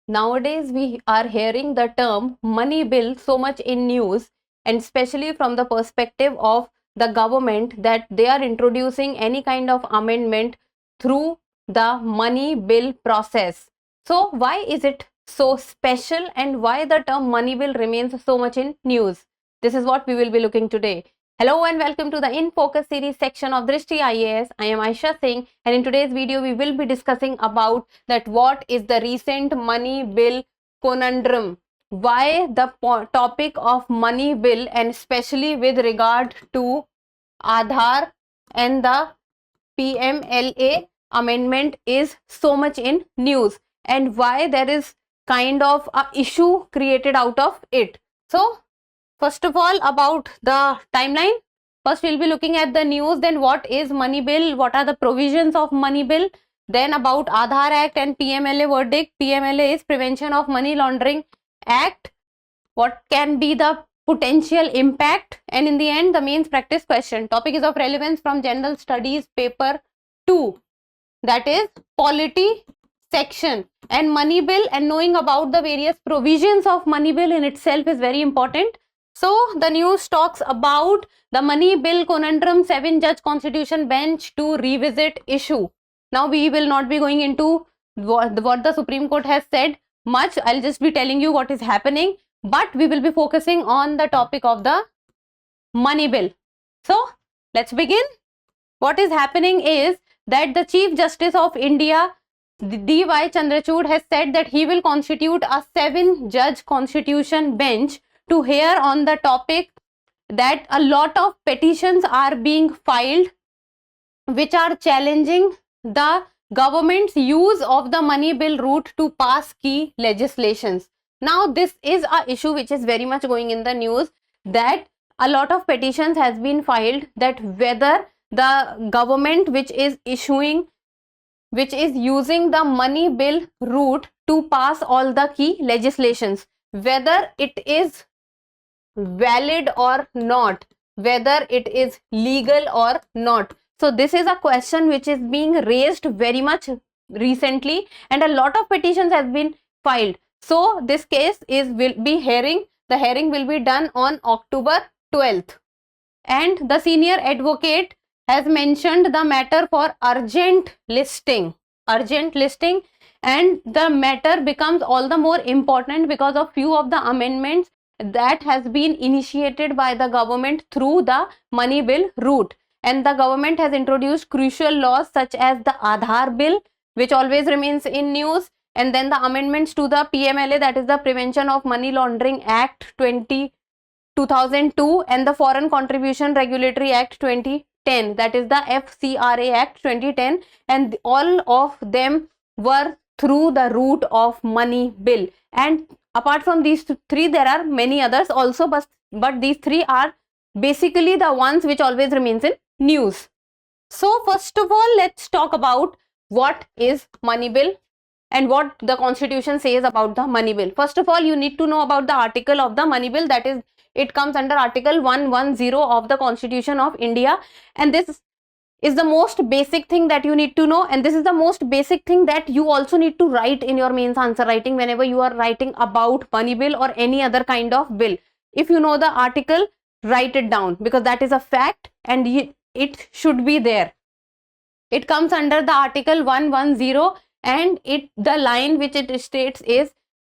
Nowadays, we are hearing the term money bill so much in news, and especially from the perspective of the government that they are introducing any kind of amendment through the money bill process. So, why is it so special and why the term money bill remains so much in news? This is what we will be looking today. Hello and welcome to the In Focus series section of Drishti IAS. I am Aisha Singh, and in today's video we will be discussing about that what is the recent money bill conundrum, why the topic of money bill and especially with regard to Aadhaar and the PMLA amendment is so much in news, and why there is kind of a issue created out of it. So first of all, about the timeline. First, we'll be looking at the news. Then, what is money bill? What are the provisions of money bill? Then, about Aadhaar Act and PMLA verdict. PMLA is Prevention of Money Laundering Act. What can be the potential impact? And in the end, the mains practice question. Topic is of relevance from General Studies paper 2. That is polity section. And money bill and knowing about the various provisions of money bill in itself is very important. So the news talks about the money bill conundrum, 7-judge constitution bench to revisit issue. Now we will not be going into what the Supreme Court has said much. I'll just be telling you what is happening, but we will be focusing on the topic of the money bill. So let's begin. What is happening is that the Chief Justice of India, D.Y. Chandrachud, has said that he will constitute a 7-judge constitution bench to hear on the topic that a lot of petitions are being filed which are challenging the government's use of the money bill route to pass key legislations. Now this is a issue which is very much going in the news, that a lot of petitions has been filed that whether the government which is using the money bill route to pass all the key legislations, whether it is valid or not, whether it is legal or not. So this is a question which is being raised very much recently, and a lot of petitions have been filed. So this case the hearing will be done on October 12th, and the senior advocate has mentioned the matter for urgent listing, and the matter becomes all the more important because of few of the amendments that has been initiated by the government through the money bill route. And the government has introduced crucial laws such as the Aadhaar bill, which always remains in news, and then the amendments to the PMLA, that is the Prevention of Money Laundering Act 2002, and the Foreign Contribution Regulatory Act 2010, that is the FCRA Act 2010, and all of them were through the route of money bill. And apart from these three, there are many others also, but these three are basically the ones which always remains in news. So first of all, let's talk about what is money bill and what the constitution says about the money bill. First of all, you need to know about the article of the money bill, that is, it comes under article 110 of the Constitution of India, and this is the most basic thing that you need to know, and this is the most basic thing that you also need to write in your mains answer writing whenever you are writing about money bill or any other kind of bill. If you know the article, write it down, because that is a fact and it should be there. It comes under the article 110, and the line which it states is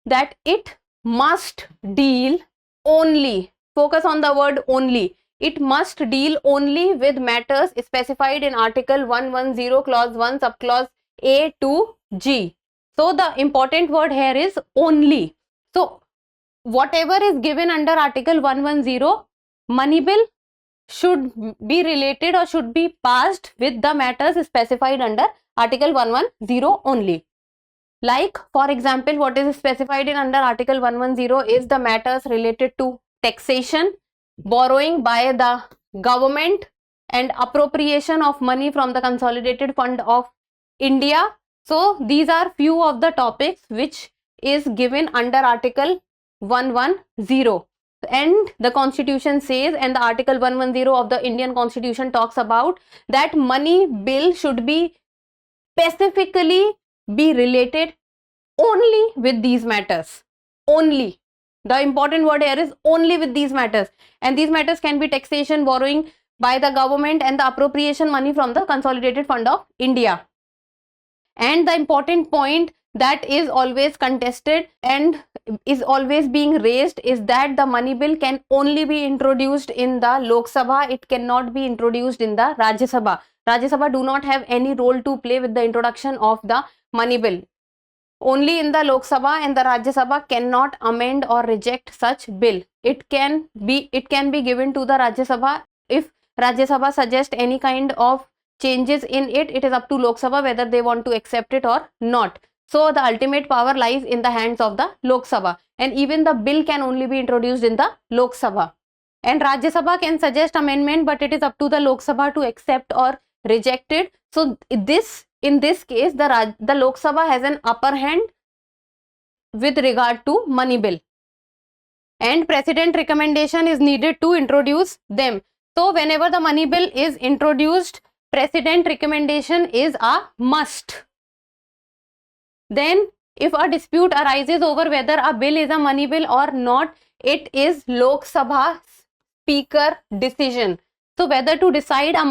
that it must deal only, focus on the word only, it must deal only with matters specified in article 110 clause 1 subclause A to G. So the important word here is only. So whatever is given under article 110, money bill should be related or should be passed with the matters specified under article 110 only. Like, for example, what is specified in under article 110 is the matters related to taxation, borrowing by the government, and appropriation of money from the consolidated fund of India. So these are few of the topics which is given under article 110. And the constitution says, and the article 110 of the Indian Constitution talks about that money bill should be specifically be related only with these matters. Only. The important word here is only with these matters. And these matters can be taxation, borrowing by the government, and the appropriation money from the Consolidated Fund of India. And the important point that is always contested and is always being raised is that the money bill can only be introduced in the Lok Sabha. It cannot be introduced in the Rajya Sabha. Rajya Sabha do not have any role to play with the introduction of the money bill. Only in the Lok Sabha, and the Rajya Sabha cannot amend or reject such bill. It can be given to the Rajya Sabha. If Rajya Sabha suggests any kind of changes in it, it is up to Lok Sabha whether they want to accept it or not. So the ultimate power lies in the hands of the Lok Sabha, and even the bill can only be introduced in the Lok Sabha. And Rajya Sabha can suggest amendment, but it is up to the Lok Sabha to accept or reject it. So in this case, the Lok Sabha has an upper hand with regard to money bill, and President recommendation is needed to introduce them. So whenever the money bill is introduced, President recommendation is a must. Then if a dispute arises over whether a bill is a money bill or not, it is Lok Sabha Speaker decision. So whether to decide a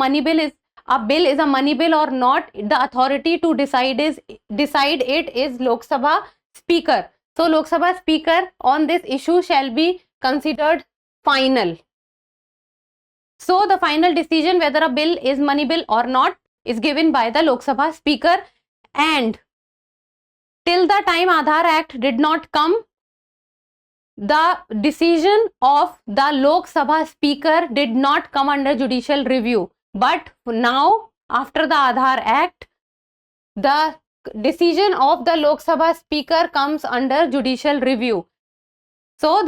bill is a money bill or not, the authority to decide it is Lok Sabha Speaker. So Lok Sabha Speaker on this issue shall be considered final. So the final decision whether a bill is money bill or not is given by the Lok Sabha Speaker, and till the time Aadhaar Act did not come, the decision of the Lok Sabha Speaker did not come under judicial review. But now, after the Aadhaar Act, the decision of the Lok Sabha Speaker comes under judicial review. So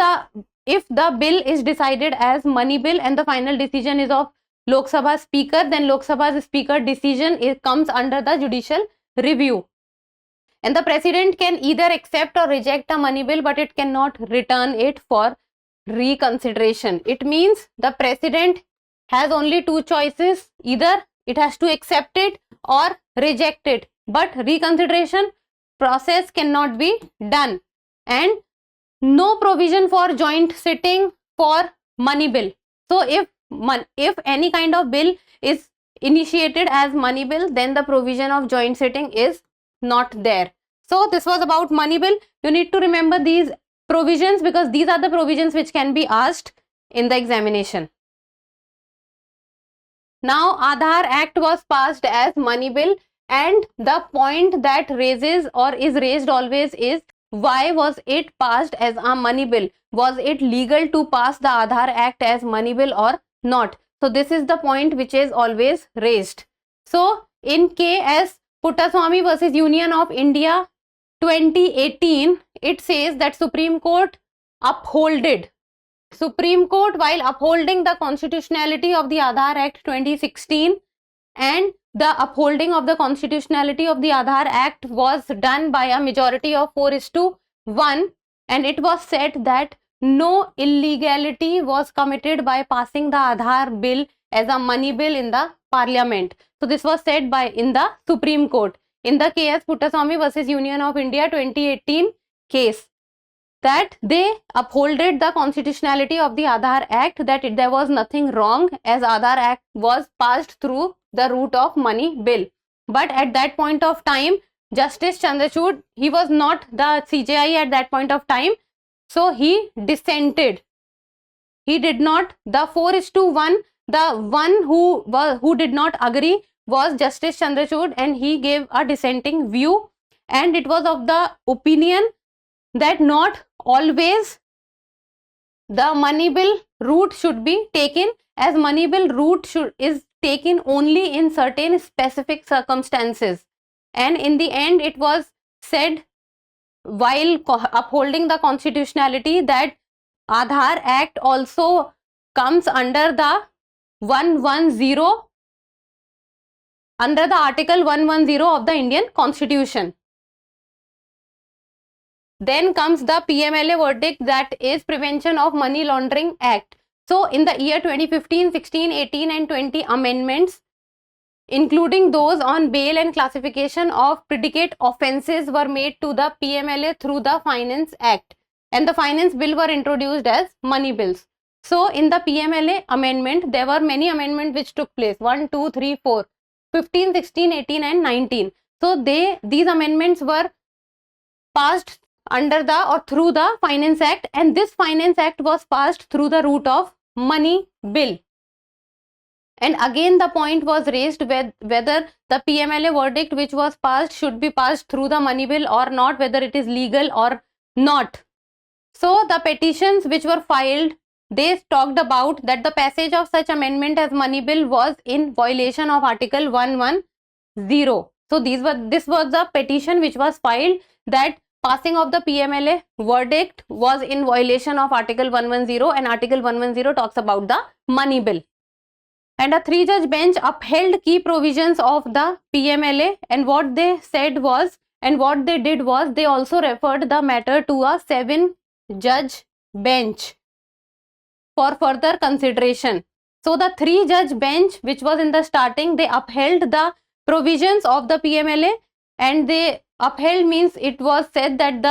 if the bill is decided as money bill and the final decision is of Lok Sabha Speaker, then Lok Sabha's Speaker decision comes under the judicial review. And the President can either accept or reject a money bill, but it cannot return it for reconsideration. It means the President has only two choices: either it has to accept it or reject it, but reconsideration process cannot be done. And no provision for joint sitting for money bill. So if any kind of bill is initiated as money bill, then the provision of joint sitting is not there. So this was about money bill. You need to remember these provisions because these are the provisions which can be asked in the examination. Now Aadhaar Act was passed as money bill, and the point that raises or is raised always is, why was it passed as a money bill? Was it legal to pass the Aadhaar Act as money bill or not? So this is the point which is always raised. So in KS Puttaswamy versus Union of India 2018, it says that Supreme Court while upholding the constitutionality of the Aadhaar Act 2016, and the upholding of the constitutionality of the Aadhaar Act was done by a majority of 4:1, and it was said that no illegality was committed by passing the Aadhaar bill as a money bill in the parliament. So this was said in the Supreme Court in the KS Puttaswamy versus Union of India 2018 case, that they upholded the constitutionality of the Aadhaar Act, that there was nothing wrong as Aadhaar Act was passed through the route of money bill. But at that point of time, Justice Chandrachud, he was not the CJI at that point of time, so he dissented. He did not, the 4:1, the one who did not agree was Justice Chandrachud, and he gave a dissenting view, and it was of the opinion that not always the money bill route should be taken, as money bill route is taken only in certain specific circumstances. And in the end, it was said while upholding the constitutionality that Aadhaar Act also comes under the 110, under the Article 110 of the Indian Constitution. Then comes the PMLA verdict, that is Prevention of Money Laundering Act. So in the year 2015, 16, 18 and 20 amendments, including those on bail and classification of predicate offences, were made to the PMLA through the Finance Act, and the Finance Bill were introduced as money bills. So in the PMLA amendment, there were many amendments which took place, 1, 2, 3, 4, 15, 16, 18 and 19. So these amendments were passed under the or through the Finance Act, and this Finance Act was passed through the route of money bill. And again the point was raised whether the PMLA verdict which was passed should be passed through the money bill or not, whether it is legal or not. So the petitions which were filed, they talked about that the passage of such amendment as money bill was in violation of Article 110. So this was the petition which was filed, that passing of the PMLA verdict was in violation of Article 110, and Article 110 talks about the money bill. And a 3-judge bench upheld key provisions of the PMLA, and what they said was, and what they did was, they also referred the matter to a 7-judge bench for further consideration. So the 3-judge bench which was in the starting, they upheld the provisions of the PMLA, and they upheld means it was said that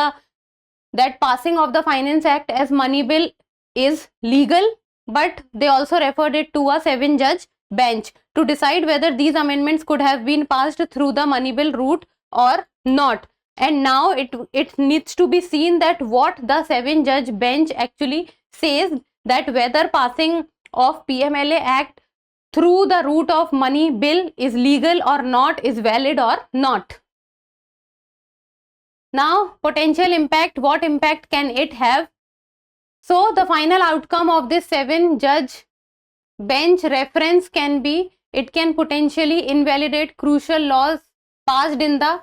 that passing of the Finance Act as money bill is legal, but they also referred it to a 7-judge bench to decide whether these amendments could have been passed through the money bill route or not. And now it needs to be seen that what the 7-judge bench actually says, that whether passing of PMLA Act through the route of money bill is legal or not, is valid or not. Now potential impact, what impact can it have? So the final outcome of this 7-judge bench reference can be, it can potentially invalidate crucial laws passed in the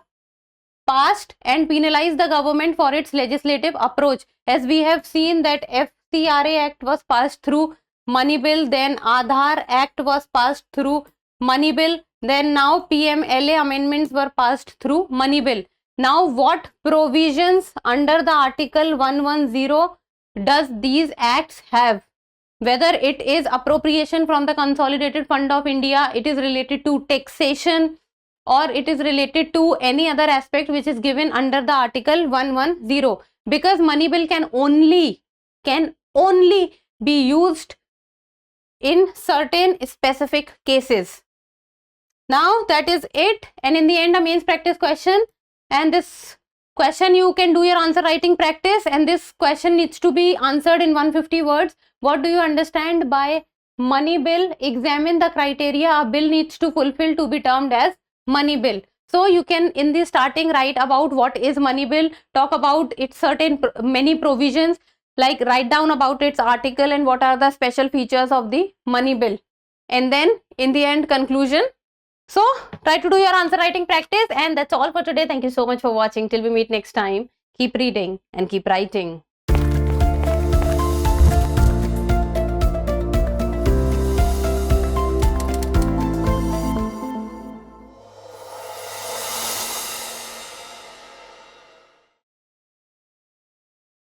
past and penalize the government for its legislative approach. As we have seen that FCRA Act was passed through money bill, then Aadhaar Act was passed through money bill, then now PMLA amendments were passed through money bill. Now what provisions under the Article 110 does these acts have? Whether it is appropriation from the Consolidated Fund of India, it is related to taxation, or it is related to any other aspect which is given under the Article 110, because money bill can only be used in certain specific cases. Now that is it, and in the end a mains practice question, and this question you can do your answer writing practice, and this question needs to be answered in 150 words. What do you understand by money bill? Examine the criteria a bill needs to fulfill to be termed as money bill. So you can in the starting write about what is money bill, talk about its certain many provisions, like write down about its article and what are the special features of the money bill, and then in the end conclusion. So try to do your answer writing practice, and that's all for today. Thank you so much for watching. Till we meet next time, keep reading and keep writing.